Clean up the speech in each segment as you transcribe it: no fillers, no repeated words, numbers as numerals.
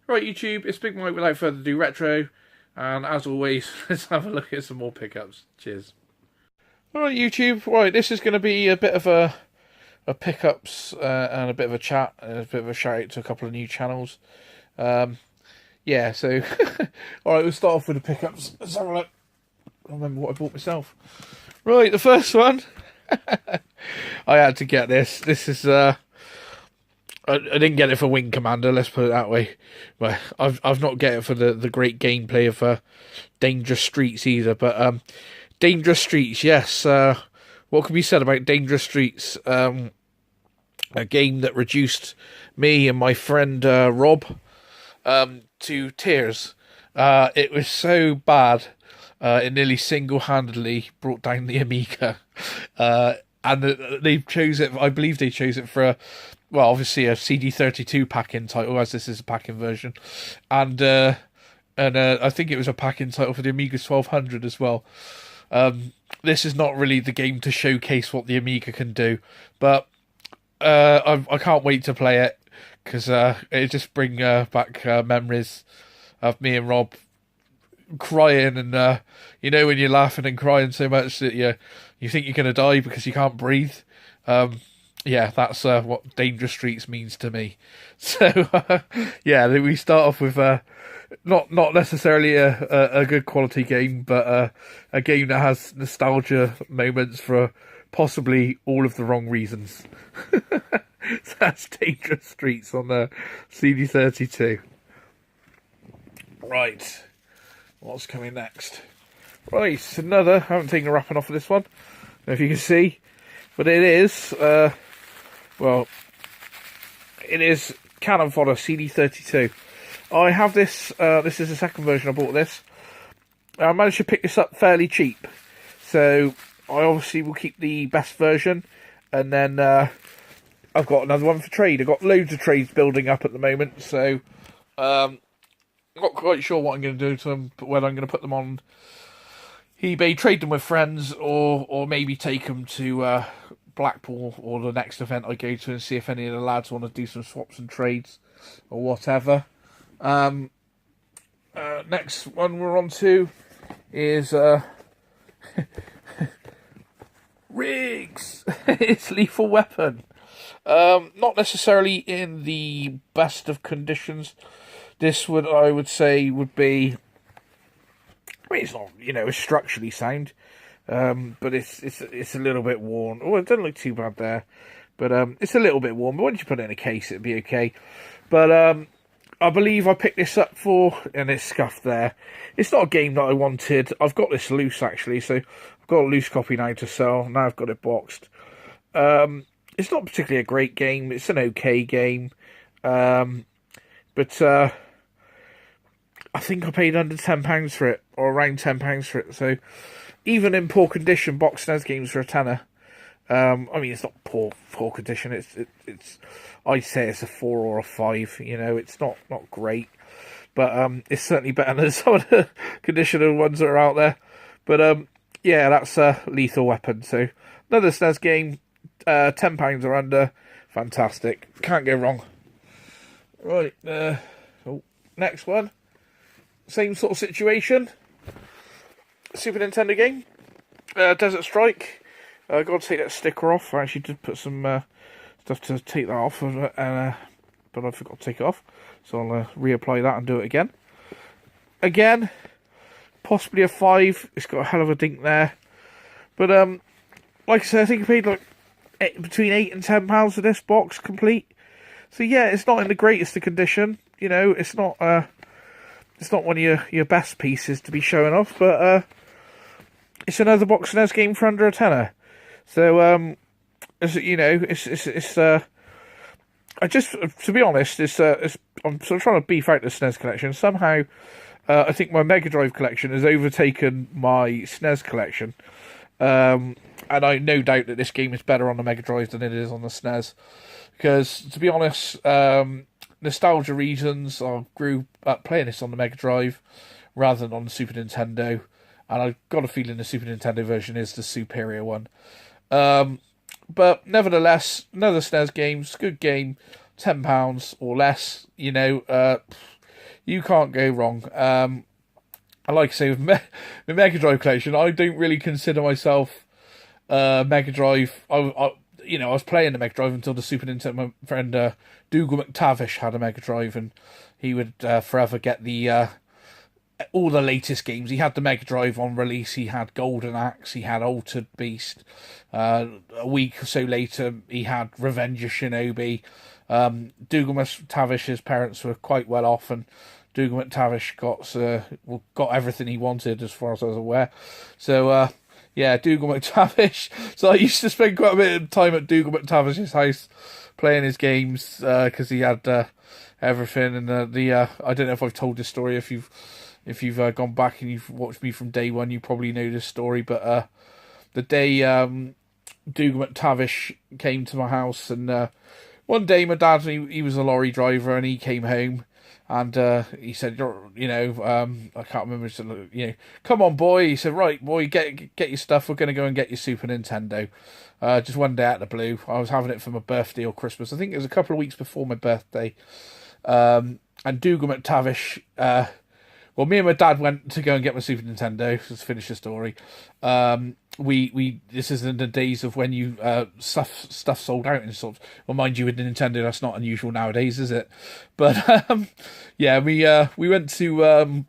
Right, YouTube, it's Big Mike without further ado retro, and as always, let's have a look at some more pickups. Cheers. Alright, YouTube, right, this is going to be a bit of a pickups and a bit of a chat, and a bit of a shout out to a couple of new channels. Yeah, so, alright, we'll start off with the pickups. Let's have a look. I remember what I bought myself. Right, the first one, I had to get this. This is, I didn't get it for Wing Commander, let's put it that way. Well, I've not get it for the great gameplay of Dangerous Streets either, but Dangerous Streets, yes. What can be said about Dangerous Streets? A game that reduced me and my friend Rob to tears. It was so bad. It nearly single-handedly brought down the Amiga. And they chose it, I believe they chose it for well, obviously a CD32 pack-in title, as this is a pack-in version, and I think it was a pack-in title for the Amiga 1200 as well. This is not really the game to showcase what the Amiga can do, but I can't wait to play it because it just bring back memories of me and Rob crying, and you know when you're laughing and crying so much that you think you're gonna die because you can't breathe. Yeah, that's what Dangerous Streets means to me. So, yeah, we start off with not necessarily a good quality game, but a game that has nostalgia moments for possibly all of the wrong reasons. So that's Dangerous Streets on the CD32. Right, what's coming next? Right, another. I haven't taken a wrapping off of this one. I don't know if you can see, but it is. Well, it is Cannon Fodder CD32. I have this. This is the second version I bought this. I managed to pick this up fairly cheap, so I obviously will keep the best version, and then I've got another one for trade. I've got loads of trades building up at the moment, so I'm not quite sure what I'm going to do to them, but whether I'm going to put them on eBay, trade them with friends, or maybe take them to Blackpool or the next event I go to and see if any of the lads want to do some swaps and trades or whatever. Next one we're on to is Riggs. It's Lethal Weapon. Not necessarily in the best of conditions. This I would say would be. I mean, it's not, it's structurally sound. But it's a little bit worn. Oh, it doesn't look too bad there, but it's a little bit worn. But once you put it in a case, it'd be okay. But I believe I picked this up for, and it's scuffed there. It's not a game that I wanted. I've got this loose actually, so I've got a loose copy now to sell. Now I've got it boxed. It's not particularly a great game. It's an okay game, but I think I paid under £10 for it, or around £10 for it. So even in poor condition, box SNES games for a tenner. I mean, it's not poor condition. It's I'd say it's a 4 or a 5. It's not great, but it's certainly better than some of the conditional ones that are out there. But yeah, that's Lethal Weapon. So another SNES game, £10 or under, fantastic. Can't go wrong. Right, next one. Same sort of situation. Super Nintendo game, Desert Strike. I've got to take that sticker off. I actually did put some stuff to take that off, but I forgot to take it off. So I'll reapply that and do it again. Again, possibly a 5. It's got a hell of a dink there. But like I said, I think I paid between £8 and £10 for this box complete. So yeah, it's not in the greatest of condition. It's not one of your best pieces to be showing off, but it's another box SNES game for under a tenner. So it's I just, to be honest, I'm sort of trying to beef out the SNES collection. Somehow, I think my Mega Drive collection has overtaken my SNES collection, and I no doubt that this game is better on the Mega Drive than it is on the SNES. Because to be honest, nostalgia reasons, I grew up playing this on the Mega Drive rather than on the Super Nintendo, and I've got a feeling the Super Nintendo version is the superior one. But nevertheless, another SNES game, it's a good game, £10 or less. you can't go wrong. I like to say with the Mega Drive collection, I don't really consider myself Mega Drive. I was playing the Mega Drive until the Super Nintendo. My friend Dougal McTavish had a Mega Drive, and he would forever get the all the latest games. He had the Mega Drive on release. He had Golden Axe. He had Altered Beast. A week or so later, he had Revenge of Shinobi. Dougal McTavish's parents were quite well off, and Dougal McTavish got everything he wanted, as far as I was aware. So, Dougal McTavish. So I used to spend quite a bit of time at Dougal McTavish's house playing his games because he had everything. And I don't know if I've told this story. If you've gone back and you've watched me from day one, you probably know this story. But the day Dougal McTavish came to my house, and one day my dad, he was a lorry driver, and he came home, and he said, I can't remember, he said, come on, boy. He said, right, boy, get your stuff. We're going to go and get your Super Nintendo. Just one day out of the blue. I was having it for my birthday or Christmas. I think it was a couple of weeks before my birthday. And Dougal McTavish... well, me and my dad went to go and get my Super Nintendo. Let's finish the story. This is in the days of when you stuff sold out and sort of. Well, mind you, with the Nintendo, that's not unusual nowadays, is it? But we went to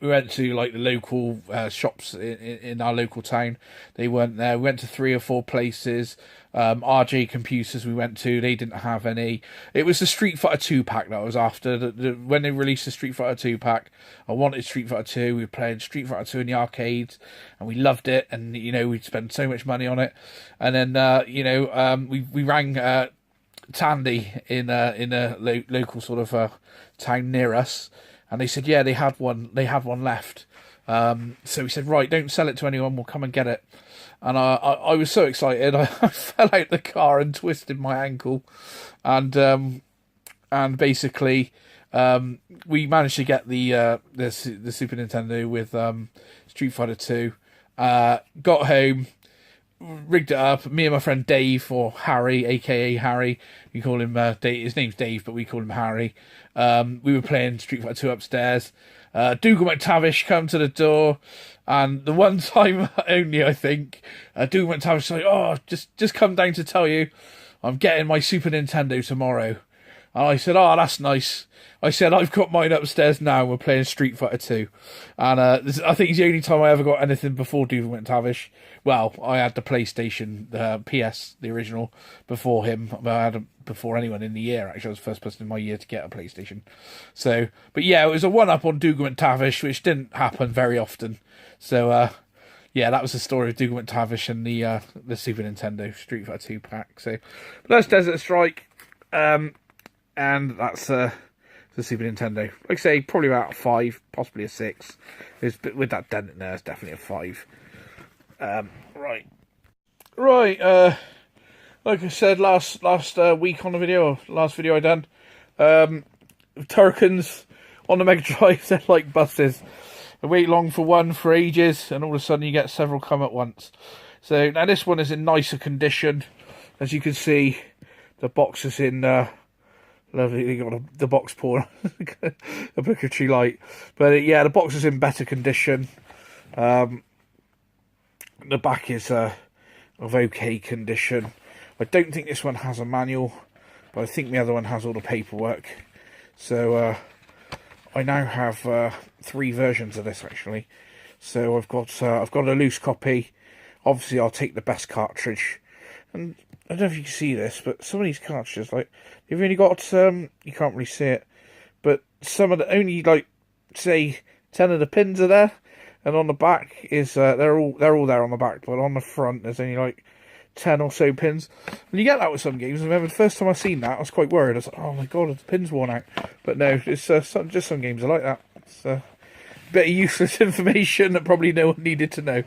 like the local shops in our local town. They weren't there. We went to 3 or 4 places. RJ Computers we went to, they didn't have any. It was the Street Fighter 2 pack that I was after. When they released the Street Fighter 2 pack, I wanted Street Fighter 2. We were playing Street Fighter 2 in the arcades, and we loved it. And we'd spend so much money on it. And then we rang Tandy in a local sort of town near us, and they said they had one left. So we said, right, don't sell it to anyone, we'll come and get it. And I was so excited, I fell out the car and twisted my ankle, and basically we managed to get the Super Nintendo with Street Fighter 2. Got home, rigged it up. Me and my friend Dave, or Harry, aka Harry, we call him Dave. His name's Dave, but we call him Harry. We were playing Street Fighter 2 upstairs. Dougal McTavish come to the door, and the one time only, I think, Dougal McTavish like, "Oh, just come down to tell you, I'm getting my Super Nintendo tomorrow." And I said, "Oh, that's nice." I said, "I've got mine upstairs now. We're playing Street Fighter 2. And I think it's the only time I ever got anything before Dougal McTavish. Well, I had the PlayStation, the PS, the original, before him. I had it before anyone in the year, actually. I was the first person in my year to get a PlayStation. So, but yeah, it was a one-up on Dougal McTavish, which didn't happen very often. So, that was the story of Dougal McTavish and the Super Nintendo Street Fighter 2 pack. So, but that's Desert Strike. And that's the Super Nintendo. Like I say, probably about a 5, possibly a 6. With that dent in there, it's definitely a 5. Right. Like I said last week on the video, last video I done, Turricans on the Mega Drive, they're like buses. I wait long for one for ages, and all of a sudden you get several come at once. So now this one is in nicer condition. As you can see, the box is in lovely. They got the box pour a Booker light, but the box is in better condition. The back is of okay condition. I don't think this one has a manual, but I think the other one has all the paperwork. So I now have 3 versions of this actually. So I've got a loose copy. Obviously, I'll take the best cartridge. And I don't know if you can see this, but some of these cartridges, like, they've only got you can't really see it, but some of the only, like, say 10 of the pins are there, and on the back is they're all there on the back, but on the front there's only like 10 or so pins. And you get that with some games. I remember the first time I seen that, I was quite worried. I was like, oh my god, the pin's worn out. But no, it's just some games are like that. It's a bit of useless information that probably no one needed to know.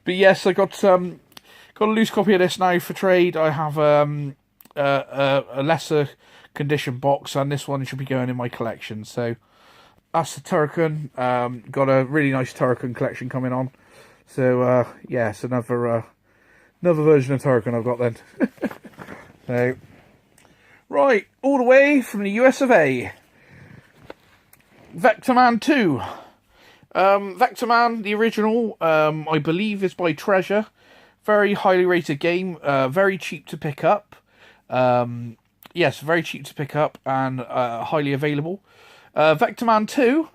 But yes, I got a loose copy of this now for trade. I have a lesser condition box, and this one should be going in my collection. So that's the Turrican. Got a really nice Turrican collection coming on. So it's another version of Turrican I've got then. So right, all the way from the US of A. Vectorman 2. Vectorman, the original, I believe is by Treasure. Very highly rated game, very cheap to pick up. Yes, very cheap to pick up and highly available. Vectorman 2,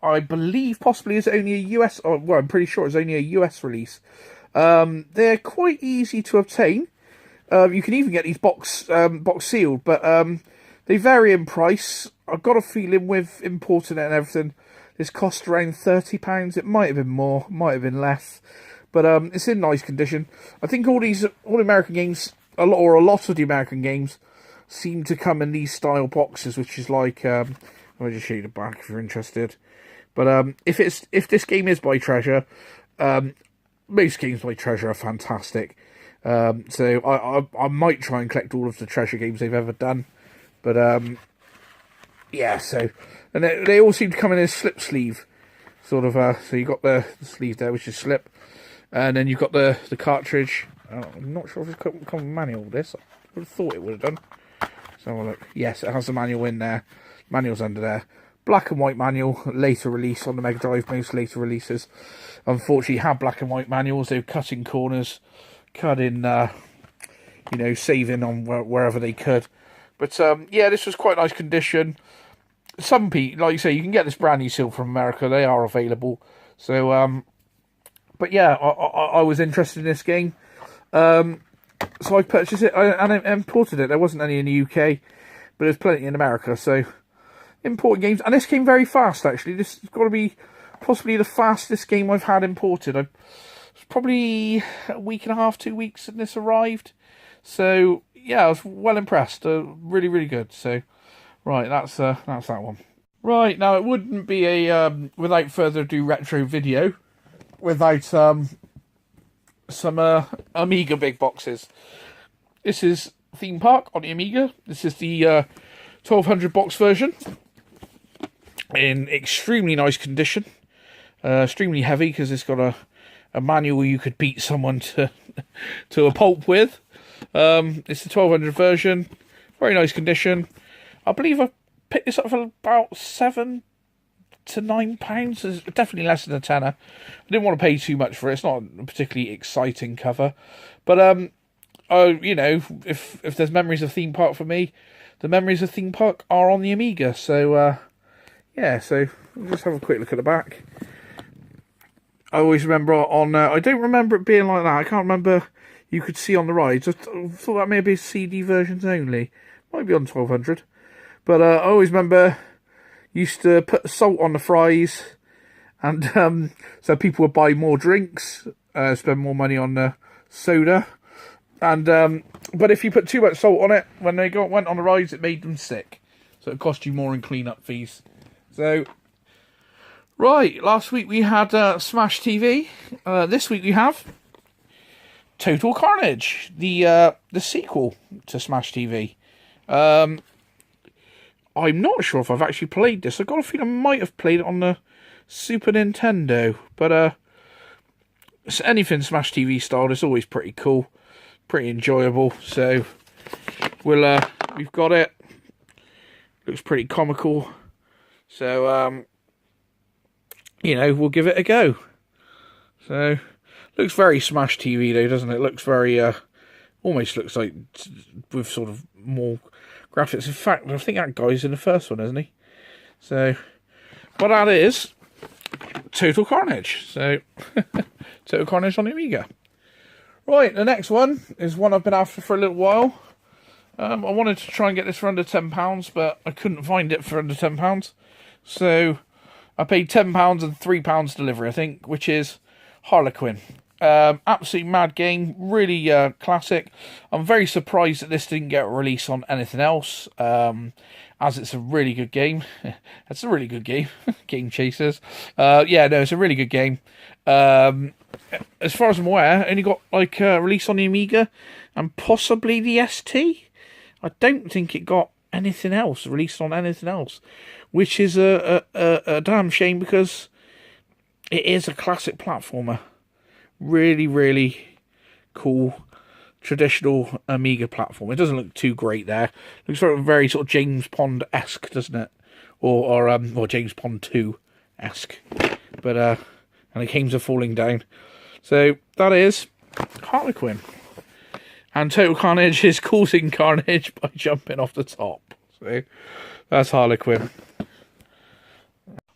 I believe possibly is only a US, well, I'm pretty sure it's only a US release. They're quite easy to obtain. You can even get these box sealed, but they vary in price. I've got a feeling with importing it and everything, this cost around £30. It might have been more, might have been less, but it's in nice condition. I think all American games, a lot of the American games, seem to come in these style boxes, which is like, I'll just show you the back if you're interested. But if this game is by Treasure, most games by Treasure are fantastic. So I might try and collect all of the Treasure games they've ever done. But yeah, so, and they all seem to come in a slip sleeve, sort of. So you got the sleeve there, which is slip, and then you've got the cartridge. I'm not sure if it's come with a manual. This I would have thought it would have done. So have a look. Yes, it has the manual in there. Manual's under there. Black and white manual, later release on the Mega Drive. Most later releases, unfortunately, have black and white manuals. They're cutting corners, cutting, saving on wherever they could. But yeah, this was quite nice condition. Some people, like you say, you can get this brand new seal from America. They are available. So, but yeah, I was interested in this game. So I purchased it and I imported it. There wasn't any in the UK, but there's plenty in America. So importing games, and this came very fast. Actually, this has got to be possibly the fastest game I've had imported. It's probably a week and a half, 2 weeks, and this arrived. So yeah, I was well impressed. Really, really good. So right, that's that one. Right, now it wouldn't be a without further ado retro video without some Amiga big boxes. This is Theme Park on the Amiga. This is the 1200 box version in extremely nice condition. Extremely heavy because it's got a manual you could beat someone to a pulp with. It's the 1200 version. Very nice condition. I believe I picked this up for about £7 to £9. It's definitely less than a tenner. I didn't want to pay too much for it. It's not a particularly exciting cover, but if there's memories of Theme Park for me, the memories of Theme Park are on the Amiga. So yeah, so we'll just have a quick look at the back. I always remember on I don't remember it being like that. I can't remember you could see on the rides. I thought that may be CD versions only. Might be on 1200. But I always remember used to put salt on the fries, and so people would buy more drinks, spend more money on the soda, and but if you put too much salt on it when they went on the rides, it made them sick, so it cost you more in clean-up fees. So right, last week we had Smash TV. This week we have Total Carnage, the sequel to Smash TV. I'm not sure if I've actually played this. I've got a feeling I might have played it on the Super Nintendo. But anything Smash TV style is always pretty cool. Pretty enjoyable. So we've got it. Looks pretty comical. So, we'll give it a go. So, looks very Smash TV though, doesn't it? Looks very, almost looks like with sort of more graphics. In fact, I think that guy's in the first one, isn't he? So, but that is Total Carnage. So, Total Carnage on the Amiga. Right, the next one is one I've been after for a little while. I wanted to try and get this for under £10, but I couldn't find it for under £10. So, I paid £10 and £3 delivery, I think, which is Harlequin. Absolutely mad game, really classic. I'm very surprised that this didn't get released on anything else, as it's a really good game. It's a really good game. Game Chasers. Yeah, no, it's a really good game. As far as I'm aware, only got like released on the Amiga and possibly the ST. I don't think it got anything else released on anything else, which is a damn shame because it is a classic platformer. Really, really cool traditional Amiga platform. It doesn't look too great there. It looks very sort of James Pond-esque, doesn't it? or James Bond 2-esque. But and the games are falling down. So that is Harley Quinn. And Total Carnage is causing carnage by jumping off the top. So that's Harley Quinn.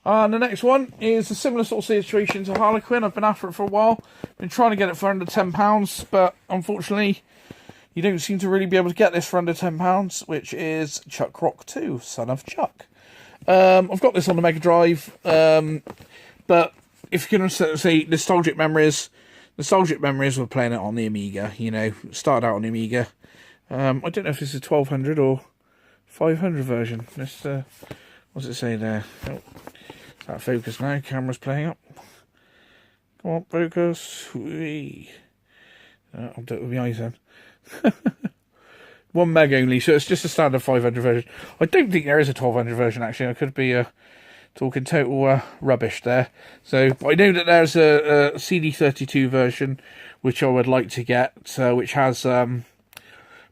And the next one is a similar sort of situation to Harley Quinn. I've been after it for a while. Been trying to get it for under £10, but unfortunately you don't seem to really be able to get this for under £10, which is Chuck Rock 2, Son of Chuck. I've got this on the Mega Drive, but if you're going to say nostalgic memories were playing it on the Amiga, you know, started out on the Amiga. I don't know if it's a 1200 or 500 version. Let's, what's it say there? Oh, is that focus now? Camera's playing up. Come on, focus. I'll do it with my eyes then. 1 meg only, so it's just a standard 500 version. I don't think there is a 1200 version, actually. I could be talking total rubbish there. So I know that there's a CD32 version, which I would like to get, which has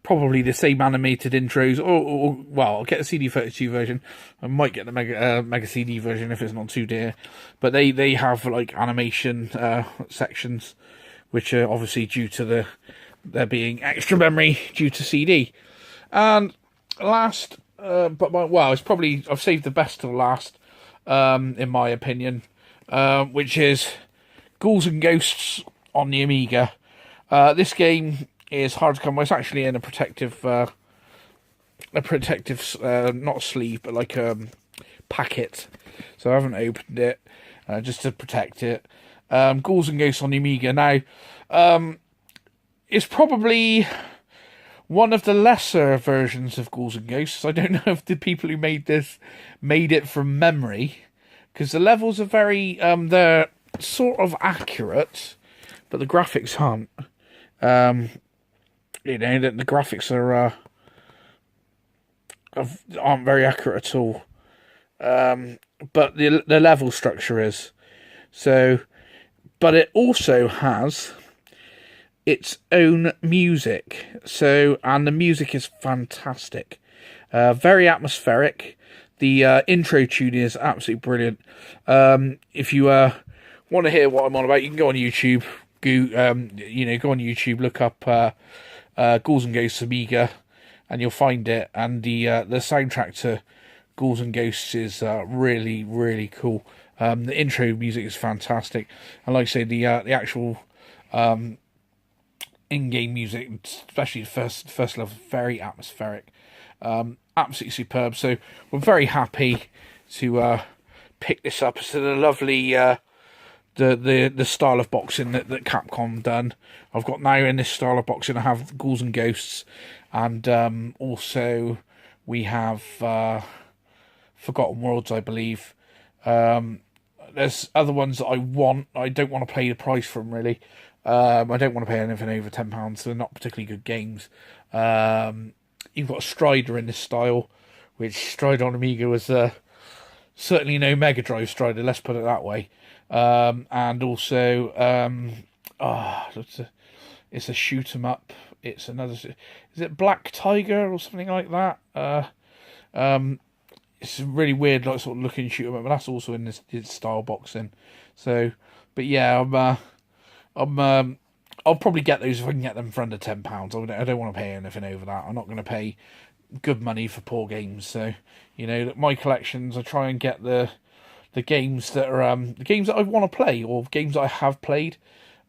probably the same animated intros. Or well, I'll get the CD32 version. I might get the Mega CD version if it's not too dear. But they have like animation sections, which are obviously due to there being extra memory due to CD. And last, it's probably, I've saved the best till last, in my opinion, which is Ghouls and Ghosts on the Amiga. This game is hard to come by. It's actually in a protective, not sleeve, but like packet. So I haven't opened it, just to protect it. Ghouls and Ghosts on the Amiga. Now, it's probably one of the lesser versions of Ghouls and Ghosts. I don't know if the people who made this made it from memory, because the levels are very, they're sort of accurate, but the graphics aren't. You know, the graphics aren't very accurate at all. But the level structure is. So, but it also has its own music, and the music is fantastic, very atmospheric. The intro tune is absolutely brilliant. If you want to hear what I'm on about, you can go on YouTube. Go on YouTube, look up Ghouls and Ghosts Amiga, and you'll find it. And the soundtrack to Ghouls and Ghosts is really, really cool. The intro music is fantastic, and like I say, the actual in-game music, especially the first level, very atmospheric, absolutely superb. So we're very happy to pick this up. It's a lovely the style of boxing that Capcom done. I've got now in this style of boxing, I have Ghouls and Ghosts, and also we have Forgotten Worlds, I believe. There's other ones that I want. I don't want to pay the price for them, really. I don't want to pay anything over £10, so they're not particularly good games. You've got a Strider in this style, which Strider on Amiga was certainly no Mega Drive Strider, let's put it that way. And also, it's a shoot 'em up. It's another. Is it Black Tiger or something like that? It's a really weird, like sort of looking shoot 'em up, but that's also in this style boxing. So, but yeah, I'll probably get those if I can get them for under £10. I don't want to pay anything over that. I'm not going to pay good money for poor games. So, you know, my collections, I try and get the games that are the games that I want to play, or games that I have played.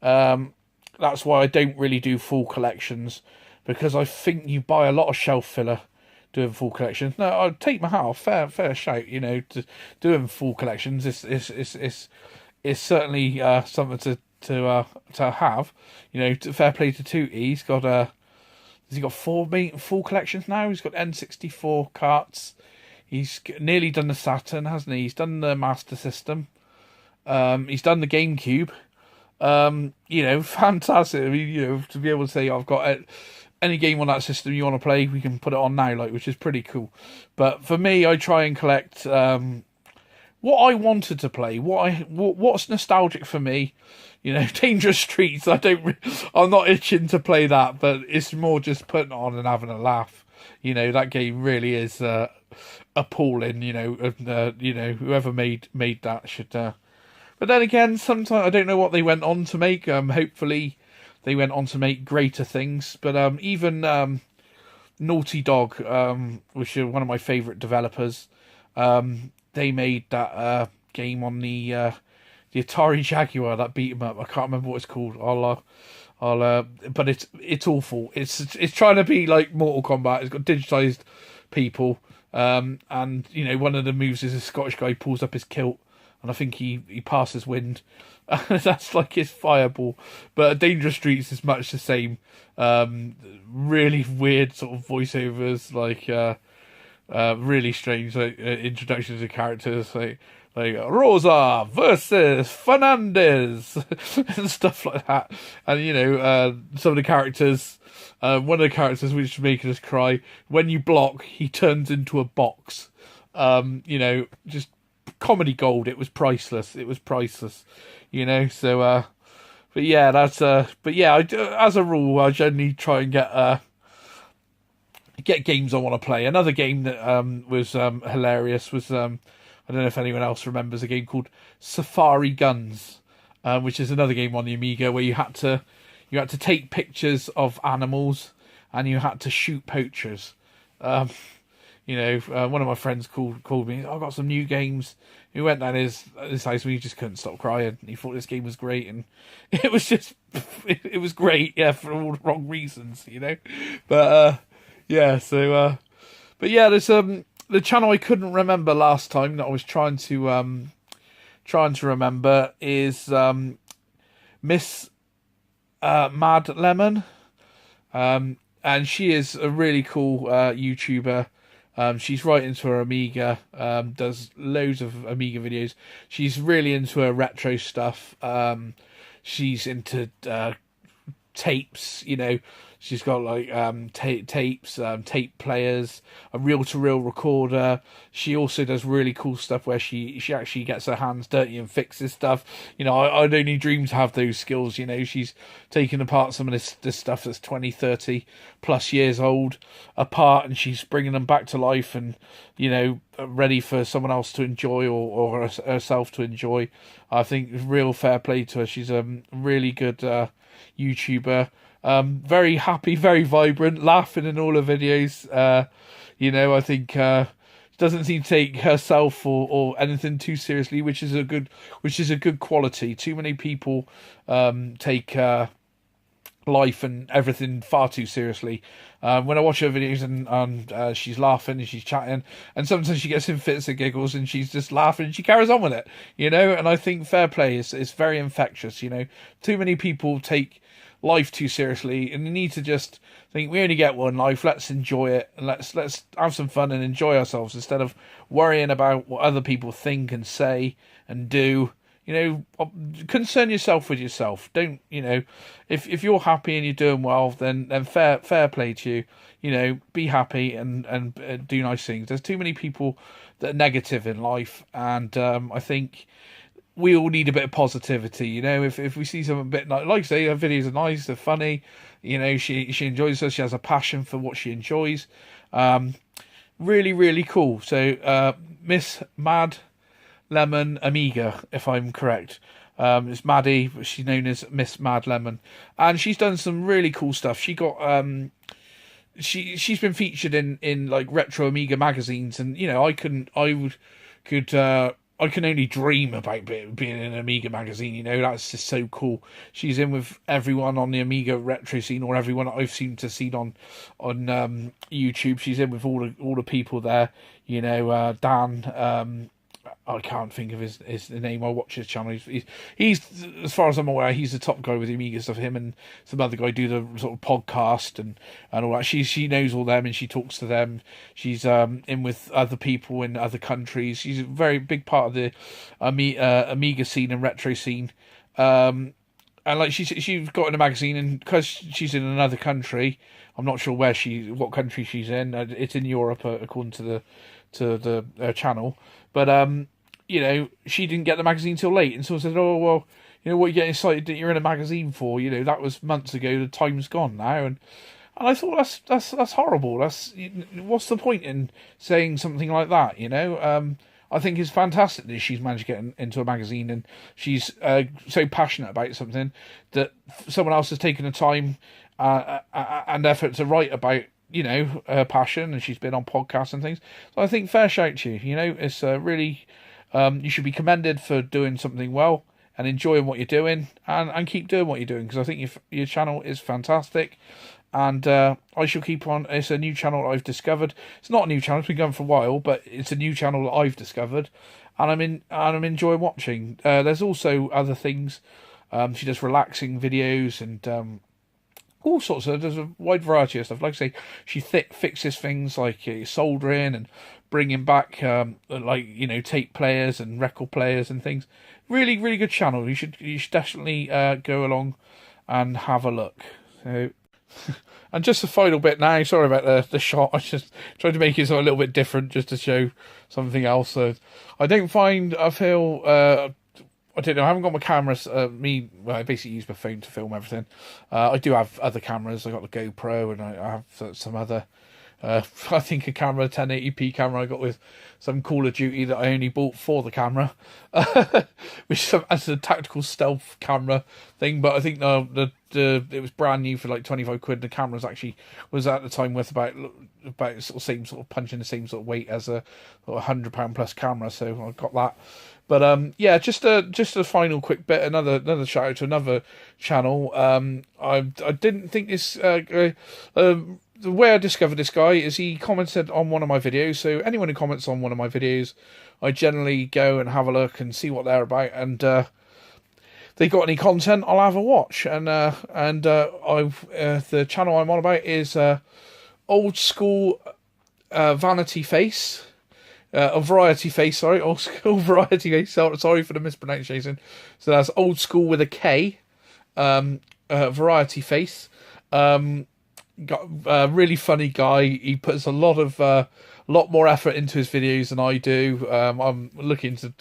That's why I don't really do full collections, because I think you buy a lot of shelf filler doing full collections. No, I'd take my hat off. Fair shout. You know, to doing full collections is certainly something to have. You know, fair play to Tootie. He's got has he got 4 full collections now? He's got N64 carts. He's nearly done the Saturn, hasn't he? He's done the Master System. He's done the GameCube. You know, fantastic. I mean, you know, to be able to say I've got any game on that system you want to play, we can put it on now, like, which is pretty cool. But for me, I try and collect what I wanted to play, what's nostalgic for me. You know, Dangerous Streets. I'm not itching to play that, but it's more just putting it on and having a laugh. You know, that game really is appalling. You know, whoever made that should. But then again, sometimes I don't know what they went on to make. Hopefully, they went on to make greater things. But even Naughty Dog, which are one of my favourite developers, they made that game on the Atari Jaguar, that beat 'em up. I can't remember what it's called. But it's awful. It's trying to be like Mortal Kombat. It's got digitized people, and you know, one of the moves is a Scottish guy pulls up his kilt, and I think he passes wind. That's like his fireball. But Dangerous Streets is much the same. Really weird sort of voiceovers, like really strange, like introductions of characters, like Rosa versus Fernandez and stuff like that. And you know, some of the characters, one of the characters which is making us cry, when you block, he turns into a box. You know, just comedy gold. It was priceless. You know, so but yeah, that's but yeah, as a rule, I generally try and get games I want to play. Another game that was hilarious was I don't know if anyone else remembers a game called Safari Guns, which is another game on the Amiga where you had to take pictures of animals and you had to shoot poachers. You know, one of my friends called me. I've got some new games. He went down his house and he just couldn't stop crying. He thought this game was great, and it was just it was great, yeah, for all the wrong reasons, you know. But yeah, so but yeah, there's the channel I couldn't remember last time that I was trying to remember is Miss Mad Lemon, and she is a really cool YouTuber. She's right into her Amiga, does loads of Amiga videos. She's really into her retro stuff. She's into tapes, you know. She's got like tapes, tape players, a reel-to-reel recorder. She also does really cool stuff where she actually gets her hands dirty and fixes stuff. You know, I'd only dream to have those skills. You know, she's taking apart some of this stuff that's 20, 30 plus years old apart, and she's bringing them back to life and, you know, ready for someone else to enjoy or herself to enjoy. I think real fair play to her. She's a really good YouTuber. Very happy, very vibrant, laughing in all her videos. You know, I think she doesn't seem to take herself or anything too seriously, which is a good quality. Too many people take life and everything far too seriously. When I watch her videos and she's laughing and she's chatting, and sometimes she gets in fits and giggles and she's just laughing and she carries on with it, you know. And I think fair play is very infectious. You know, too many people take life too seriously, and you need to just think we only get one life. Let's enjoy it, and let's have some fun and enjoy ourselves instead of worrying about what other people think and say and do. You know, concern yourself with yourself. Don't, you know, if you're happy and you're doing well, then fair play to you. You know, be happy and do nice things. There's too many people that are negative in life, and I think we all need a bit of positivity, you know. If we see something a bit like I say, her videos are nice, they're funny, you know, she enjoys her, she has a passion for what she enjoys. Really, really cool. So Miss Mad Lemon Amiga, if I'm correct. It's Maddie, but she's known as Miss Mad Lemon. And she's done some really cool stuff. She got she's been featured in like retro Amiga magazines, and you know, I can only dream about being in an Amiga magazine, you know. That's just so cool. She's in with everyone on the Amiga retro scene, or everyone that I've seen on YouTube. She's in with all the people there, you know. Dan, I can't think of his name. I watch his channel. He's as far as I'm aware, he's the top guy with the Amiga stuff. Him and some other guy do the sort of podcast and all that. She knows all them and she talks to them. She's in with other people in other countries. She's a very big part of the Amiga scene and retro scene. And like she's got in a magazine, and because she's in another country, I'm not sure what country she's in. It's in Europe, according to the channel. But you know, she didn't get the magazine till late, and someone said, "Oh well, you know what, you're getting excited that you're in a magazine for? You know, that was months ago. The time's gone now." And I thought that's horrible. What's the point in saying something like that? I think it's fantastic that she's managed to get into a magazine, and she's so passionate about something that someone else has taken the time and effort to write about. Her passion, and she's been on podcasts and things. So I think fair shout to you. It's really you should be commended for doing something well and enjoying what you're doing, and keep doing what you're doing, because I think your channel is fantastic. And I shall keep on. It's a new channel that I've discovered. It's not a new channel; it's been going for a while, but it's a new channel that I've discovered, and I'm enjoying watching. There's also other things. She does relaxing videos and all sorts of. There's a wide variety of stuff. Like I say, she fixes things like soldering and bringing back tape players and record players and things. Really, really good channel. You should definitely go along and have a look. So. And just the final bit now, sorry about the shot, I just tried to make it a little bit different just to show something else. So I don't find, I feel, I don't know, I haven't got my cameras, I basically use my phone to film everything. I do have other cameras, I got the GoPro and I have some other, I think a 1080p camera I got with some Call of Duty that I only bought for the camera, which is a tactical stealth camera thing. But I think it was brand new for like 25 quid. The camera was at the time worth about sort of same sort of punching the same sort of weight as a £100 plus camera. So I got that. But yeah, just a final quick bit. Another shout out to another channel. I didn't think this. The way I discovered this guy is he commented on one of my videos. So anyone who comments on one of my videos, I generally go and have a look and see what they're about. And they got any content, I'll have a watch. And the channel I'm on about is Old School Vanity Face. Variety Face, sorry. Old School Variety Face. Sorry for the mispronunciation. So that's Old School with a K. Variety Face. Got a really funny guy. He puts a lot more effort into his videos than I do. I'm looking to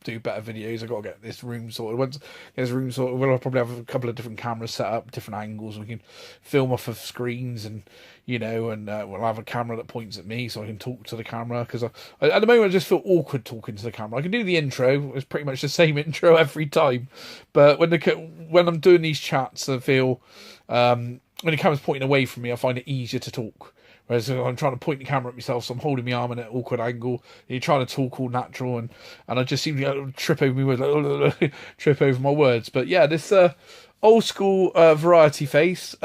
do better videos. I've got to get this room sorted. Once there's room sorted, we'll probably have a couple of different cameras set up, different angles. We can film off of screens, and we'll have a camera that points at me so I can talk to the camera. Because at the moment I just feel awkward talking to the camera. I can do the intro. It's pretty much the same intro every time, but when I'm doing these chats, I feel when the camera's pointing away from me, I find it easier to talk. Whereas I'm trying to point the camera at myself, so I'm holding my arm in an awkward angle. And you're trying to talk all natural, and I just seem to trip over my words, trip over my words. But yeah, this Old School Variety Face,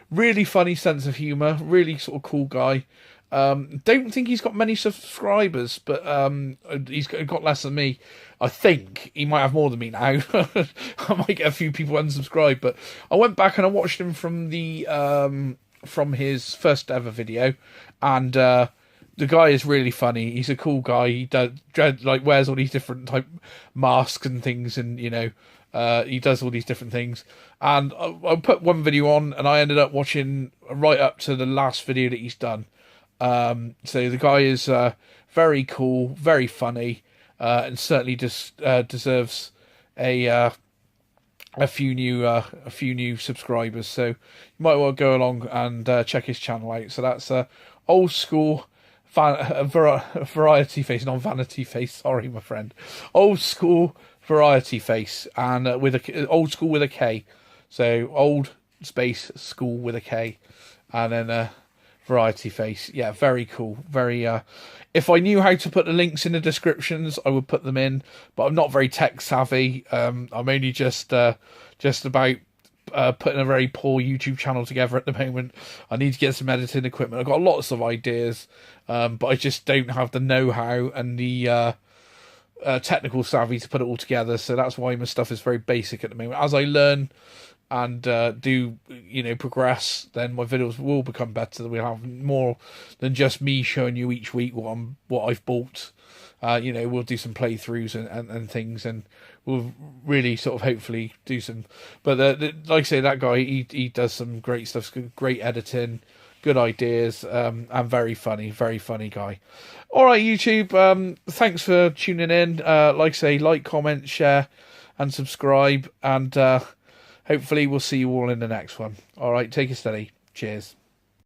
really funny sense of humour, really sort of cool guy. Don't think he's got many subscribers, but he's got less than me. I think he might have more than me now. I might get a few people unsubscribed, but I went back and I watched him from his first ever video, and the guy is really funny. He's a cool guy. He wears all these different type masks and things, and he does all these different things. And I put one video on, and I ended up watching right up to the last video that he's done. So the guy is very cool, very funny, and certainly just deserves a few new subscribers. So you might want to go along and check his channel out. So that's Old School Variety Face, not Vanity Face. Sorry, my friend. Old School Variety Face, and with Old School with a K. So Old Space School with a K, and then Variety Face. Yeah, very cool. Very. If I knew how to put the links in the descriptions, I would put them in. But I'm not very tech savvy. I'm only just about putting a very poor YouTube channel together at the moment. I need to get some editing equipment. I've got lots of ideas, but I just don't have the know-how and the technical savvy to put it all together. So that's why my stuff is very basic at the moment. As I learn and do progress, then my videos will become better. We'll have more than just me showing you each week what I've bought. We'll do some playthroughs and things, and we'll really sort of hopefully do some. But like I say, that guy he does some great stuff, great editing, good ideas, and very funny guy. All right, YouTube. Thanks for tuning in. Like I say, like, comment, share, and subscribe, and hopefully we'll see you all in the next one. All right, take it steady. Cheers.